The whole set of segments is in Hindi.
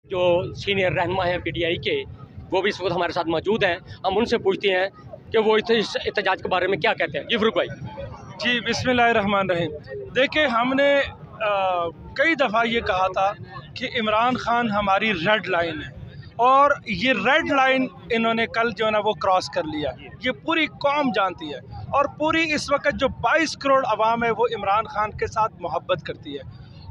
जो सीनियर रहनुमा हैं पीटीआई के, वो भी इस वक्त हमारे साथ मौजूद हैं। हम उनसे पूछते हैं कि वो इस एहतजाज के बारे में क्या कहते हैं। जी फरूक भाई। जी बिस्मिल्लाहिर्रहमानिर्रहीम। देखिए, हमने कई दफ़ा ये कहा था कि इमरान खान हमारी रेड लाइन है, और ये रेड लाइन इन्होंने कल जो है ना वो क्रॉस कर लिया। ये पूरी कौम जानती है, और पूरी इस वक्त जो 22 करोड़ अवाम है वो इमरान खान के साथ मोहब्बत करती है।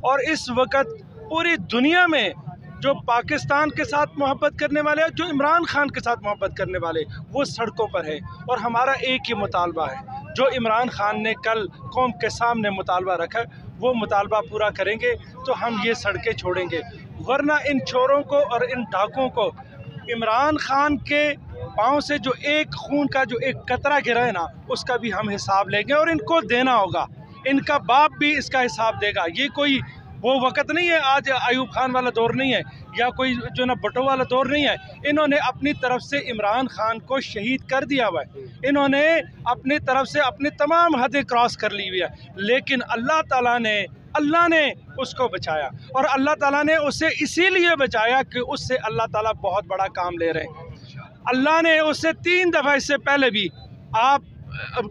और इस वक्त पूरी दुनिया में जो पाकिस्तान के साथ मोहब्बत करने वाले हैं, जो इमरान खान के साथ मोहब्बत करने वाले, वो सड़कों पर है। और हमारा एक ही मुतालबा है, जो इमरान खान ने कल कौम के सामने मुतालबा रखा, वो मुतालबा पूरा करेंगे तो हम ये सड़कें छोड़ेंगे। वरना इन चोरों को और इन डाकुओं को इमरान खान के पाँव से जो एक खून का जो एक कतरा गिरा है ना, उसका भी हम हिसाब लेंगे और इनको देना होगा। इनका बाप भी इसका हिसाब देगा। ये कोई वो वक्त नहीं है, आज अयूब खान वाला दौर नहीं है, या कोई जो ना भुट्टो वाला दौर नहीं है। इन्होंने अपनी तरफ से इमरान खान को शहीद कर दिया हुआ है। इन्होंने अपनी तरफ से अपनी तमाम हदें क्रॉस कर ली हुई है, लेकिन अल्लाह ने उसको बचाया। और अल्लाह ताला ने उसे इसीलिए बचाया कि उससे अल्लाह ताला बहुत बड़ा काम ले रहे हैं। अल्लाह ने उससे 3 दफ़ा इससे पहले भी,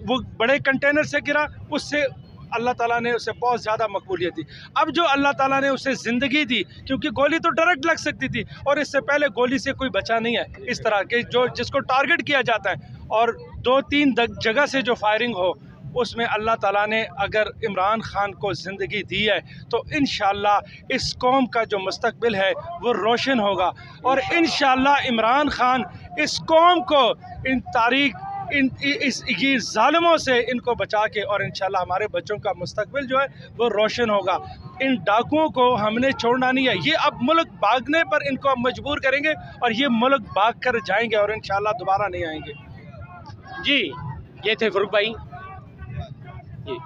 वो बड़े कंटेनर से गिरा, उससे अल्लाह ताला ने उसे बहुत ज़्यादा मकबूलियत दी। अब जो अल्लाह ताला ने उसे ज़िंदगी दी, क्योंकि गोली तो डायरेक्ट लग सकती थी, और इससे पहले गोली से कोई बचा नहीं है। इस तरह के जिसको टारगेट किया जाता है, और 2-3 जगह से जो फायरिंग हो, उसमें अल्लाह ताला ने अगर इमरान खान को ज़िंदगी दी है तो इंशाअल्लाह इस कौम का जो मुस्तकबिल है वो रोशन होगा। और इंशाअल्लाह इमरान खान इस कौम को इन तारीख ये ज़ालिमों से इनको बचा के, और इंशाल्लाह हमारे बच्चों का मुस्तकबिल जो है वो रोशन होगा। इन डाकुओं को हमने छोड़ना नहीं है। ये अब मुल्क भागने पर इनको हम मजबूर करेंगे, और ये मुल्क भाग कर जाएंगे और इंशाल्लाह दोबारा नहीं आएंगे। जी, ये थे फरूक भाई। जी।